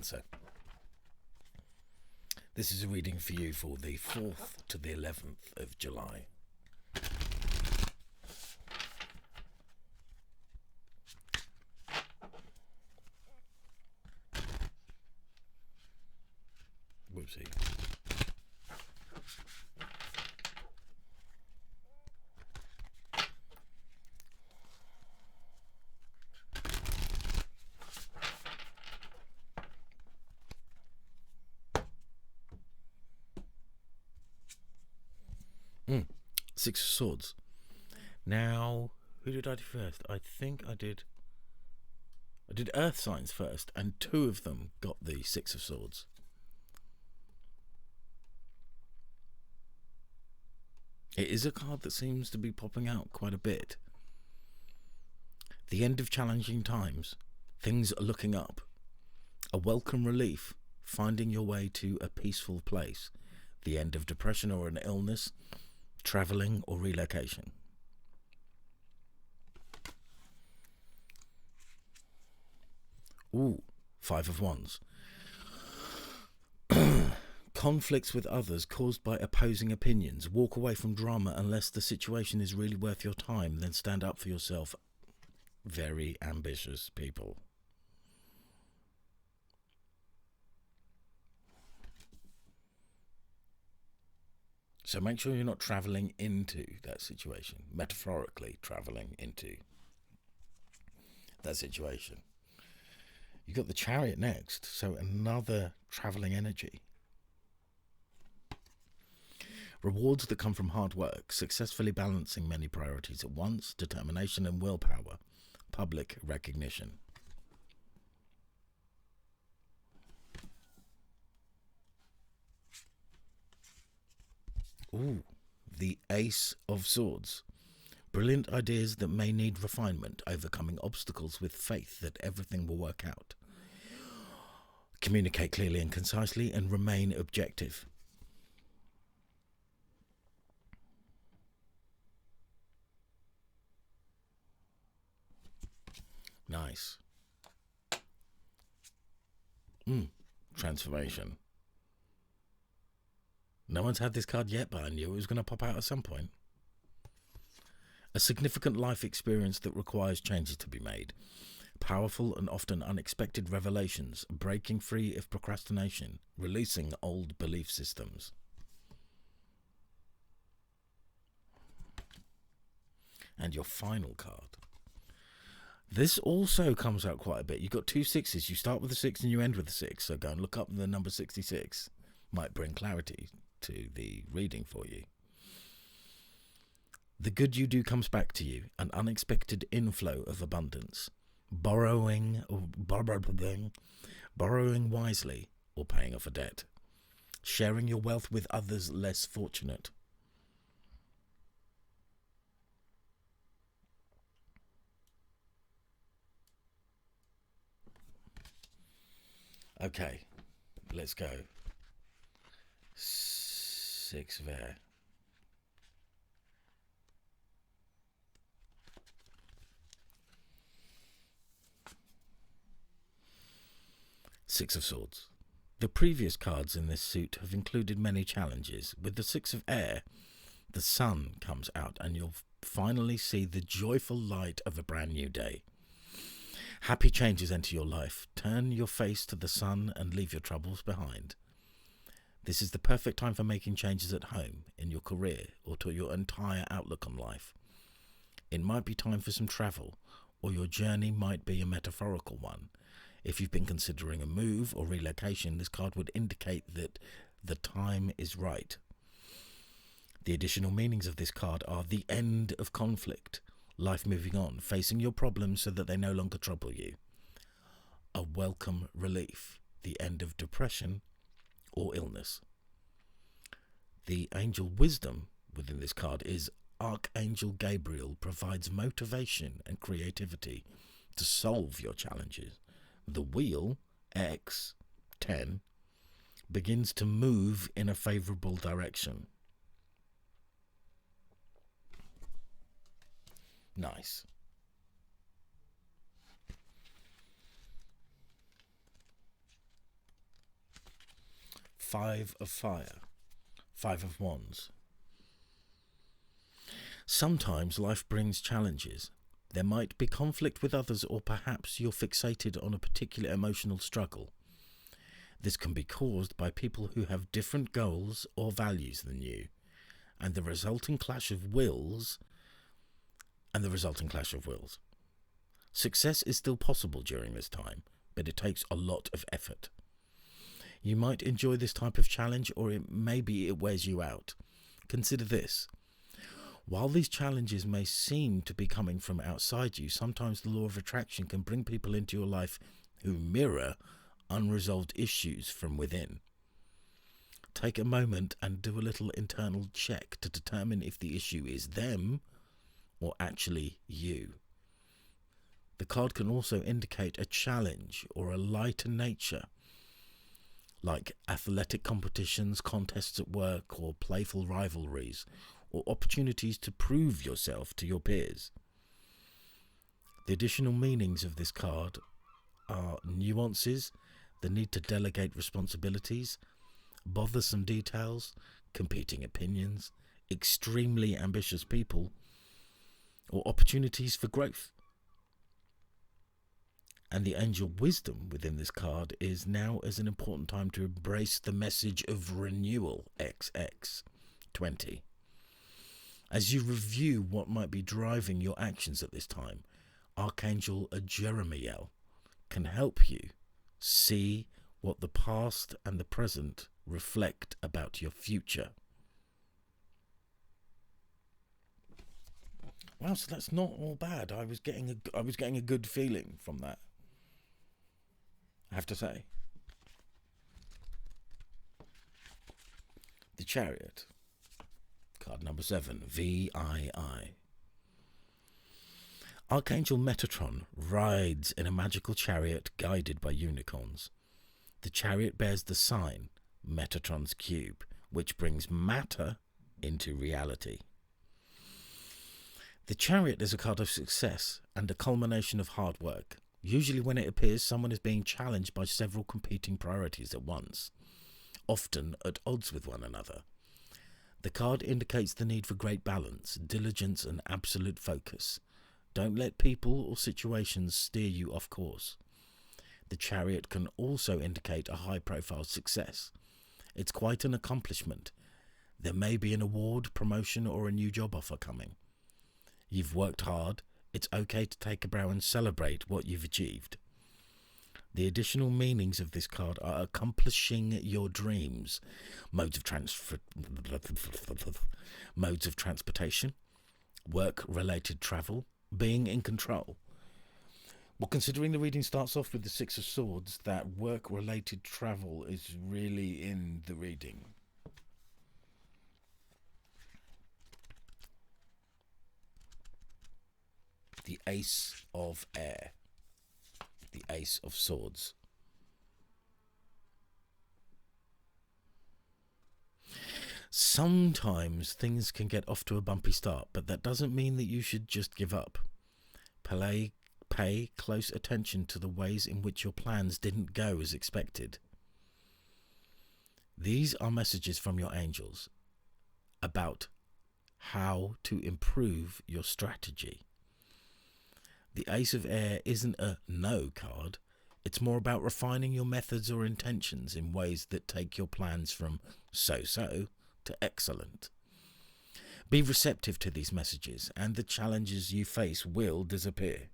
Cancer. This is a reading for you for the 4th to the 11th of July. Whoopsie. Six of Swords. Now, who did I do first? I think I did Earth signs first, and 2 of them got the Six of Swords. It is a card that seems to be popping out quite a bit. The end of challenging times. Things are looking up. A welcome relief. Finding your way to a peaceful place. The end of depression or an illness. Travelling or relocation. Ooh, 5 of Wands. Conflicts with others caused by opposing opinions. Walk away from drama unless the situation is really worth your time. Then stand up for yourself. Very ambitious people. So make sure you're not travelling into that situation. Metaphorically travelling into that situation. You've got the Chariot next. So another travelling energy. Rewards that come from hard work. Successfully balancing many priorities at once. Determination and willpower. Public recognition. Ooh, the Ace of Swords. Brilliant ideas that may need refinement, overcoming obstacles with faith that everything will work out. Communicate clearly and concisely and remain objective. Nice. Transformation. No one's had this card yet, but I knew it was going to pop out at some point. A significant life experience that requires changes to be made. Powerful and often unexpected revelations. Breaking free of procrastination. Releasing old belief systems. And your final card. This also comes out quite a bit. You've got 2 6s. You start with a 6 and you end with a 6. So go and look up the number 66. Might bring clarity to the reading for you. The good you do comes back to you, an unexpected inflow of abundance. Borrowing wisely or paying off a debt. Sharing your wealth with others less fortunate. Okay, let's go. 6 there. Six of Swords. The previous cards in this suit have included many challenges. With the 6 of Air, the sun comes out and you'll finally see the joyful light of a brand new day. Happy changes enter your life. Turn your face to the sun and leave your troubles behind. This is the perfect time for making changes at home, in your career, or to your entire outlook on life. It might be time for some travel, or your journey might be a metaphorical one. If you've been considering a move or relocation, this card would indicate that the time is right. The additional meanings of this card are the end of conflict, life moving on, facing your problems so that they no longer trouble you. A welcome relief, the end of depression or illness. The angel wisdom within this card is Archangel Gabriel provides motivation and creativity to solve your challenges. The wheel, X10, begins to move in a favorable direction. Nice. Five of Fire, Five of Wands. Sometimes life brings challenges. There might be conflict with others, or perhaps you're fixated on a particular emotional struggle. This can be caused by people who have different goals or values than you, and the resulting clash of wills. Success is still possible during this time, but it takes a lot of effort. You might enjoy this type of challenge, or maybe it wears you out. Consider this. While these challenges may seem to be coming from outside you, sometimes the law of attraction can bring people into your life who mirror unresolved issues from within. Take a moment and do a little internal check to determine if the issue is them or actually you. The card can also indicate a challenge or a lighter nature, like athletic competitions, contests at work, or playful rivalries, or opportunities to prove yourself to your peers. The additional meanings of this card are nuances, the need to delegate responsibilities, bothersome details, competing opinions, extremely ambitious people, or opportunities for growth. And the angel wisdom within this card is now is an important time to embrace the message of renewal, XX 20. As you review what might be driving your actions at this time, Archangel Jeremiel can help you see what the past and the present reflect about your future. Wow, so that's not all bad. I was getting a good feeling from that, I have to say. The Chariot, card number 7, VII. Archangel Metatron rides in a magical chariot guided by unicorns. The chariot bears the sign, Metatron's cube, which brings matter into reality. The Chariot is a card of success and a culmination of hard work. Usually when it appears, someone is being challenged by several competing priorities at once, often at odds with one another. The card indicates the need for great balance, diligence, and absolute focus. Don't let people or situations steer you off course. The Chariot can also indicate a high-profile success. It's quite an accomplishment. There may be an award, promotion, or a new job offer coming. You've worked hard. It's okay to take a bow and celebrate what you've achieved. The additional meanings of this card are accomplishing your dreams, modes of transportation, work-related travel, being in control. Well, considering the reading starts off with the Six of Swords, that work-related travel is really in the reading. The Ace of Air, the Ace of Swords. Sometimes things can get off to a bumpy start, but that doesn't mean that you should just give up. Pay close attention to the ways in which your plans didn't go as expected. These are messages from your angels about how to improve your strategy. The Ace of Air isn't a no card. It's more about refining your methods or intentions in ways that take your plans from so-so to excellent. Be receptive to these messages, and the challenges you face will disappear.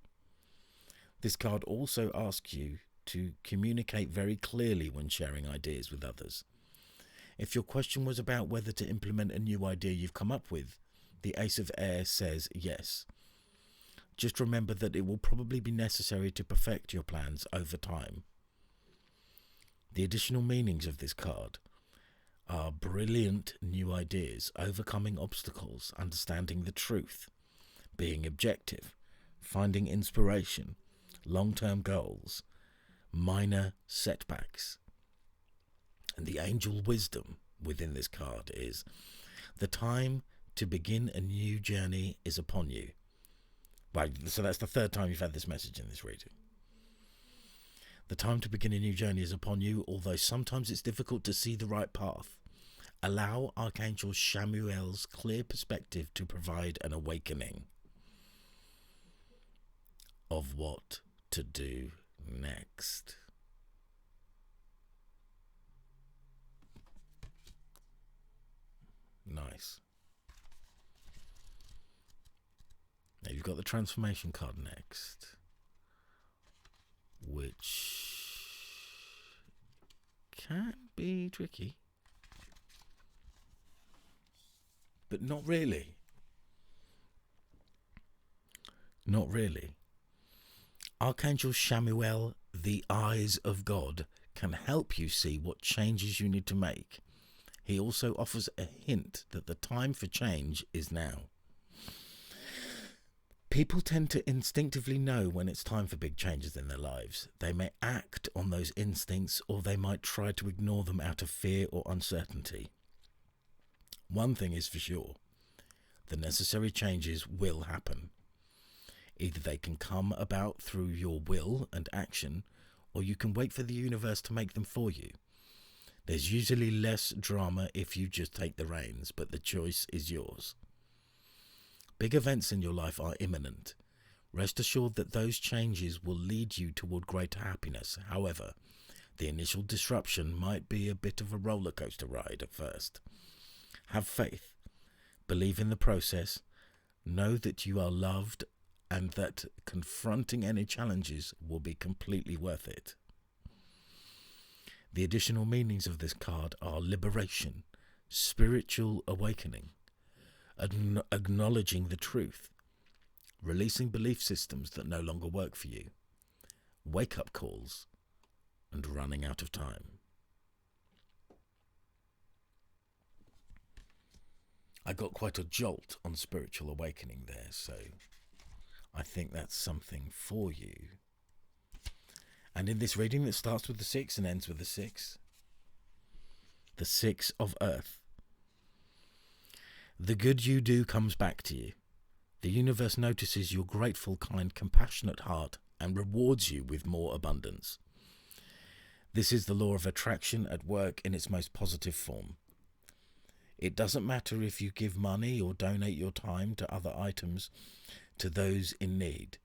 This card also asks you to communicate very clearly when sharing ideas with others. If your question was about whether to implement a new idea you've come up with, the Ace of Air says yes. Just remember that it will probably be necessary to perfect your plans over time. The additional meanings of this card are brilliant new ideas, overcoming obstacles, understanding the truth, being objective, finding inspiration, long-term goals, minor setbacks. And the angel wisdom within this card is, the time to begin a new journey is upon you. Right, so that's the third time you've had this message in this reading. The time to begin a new journey is upon you, although sometimes it's difficult to see the right path. Allow Archangel Shamuel's clear perspective to provide an awakening of what to do next. Nice. Now you've got the transformation card next, which can be tricky, but not really. Not really. Archangel Shamuel, the eyes of God, can help you see what changes you need to make. He also offers a hint that the time for change is now. People tend to instinctively know when it's time for big changes in their lives. They may act on those instincts, or they might try to ignore them out of fear or uncertainty. One thing is for sure, the necessary changes will happen. Either they can come about through your will and action, or you can wait for the universe to make them for you. There's usually less drama if you just take the reins, but the choice is yours. Big events in your life are imminent. Rest assured that those changes will lead you toward greater happiness. However, the initial disruption might be a bit of a roller coaster ride at first. Have faith. Believe in the process. Know that you are loved and that confronting any challenges will be completely worth it. The additional meanings of this card are liberation, spiritual awakening, acknowledging the truth, releasing belief systems that no longer work for you, wake-up calls, and running out of time. I got quite a jolt on spiritual awakening there, so I think that's something for you. And in this reading that starts with the 6 and ends with the 6, the 6 of Earth. The good you do comes back to you. The universe notices your grateful, kind, compassionate heart and rewards you with more abundance. This is the law of attraction at work in its most positive form. It doesn't matter if you give money or donate your time to other items to those in need.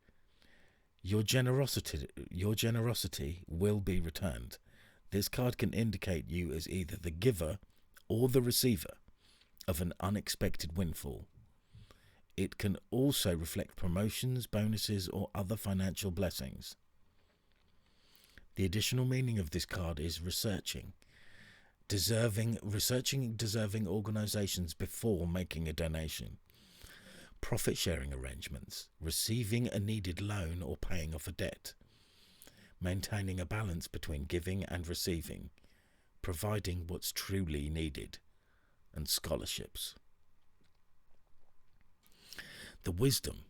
Your generosity will be returned. This card can indicate you as either the giver or the receiver of an unexpected windfall. It can also reflect promotions, bonuses, or other financial blessings. The additional meaning of this card is researching deserving organizations before making a donation, profit sharing arrangements, receiving a needed loan or paying off a debt, maintaining a balance between giving and receiving, providing what's truly needed, and scholarships. The wisdom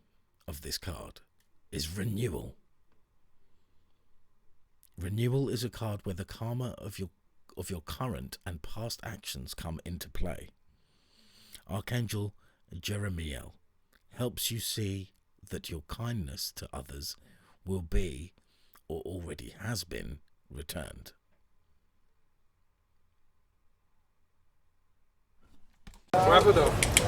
of this card is renewal. Renewal is a card where the karma of your current and past actions come into play. Archangel Jeremiel helps you see that your kindness to others will be, or already has been, returned. Bravo though.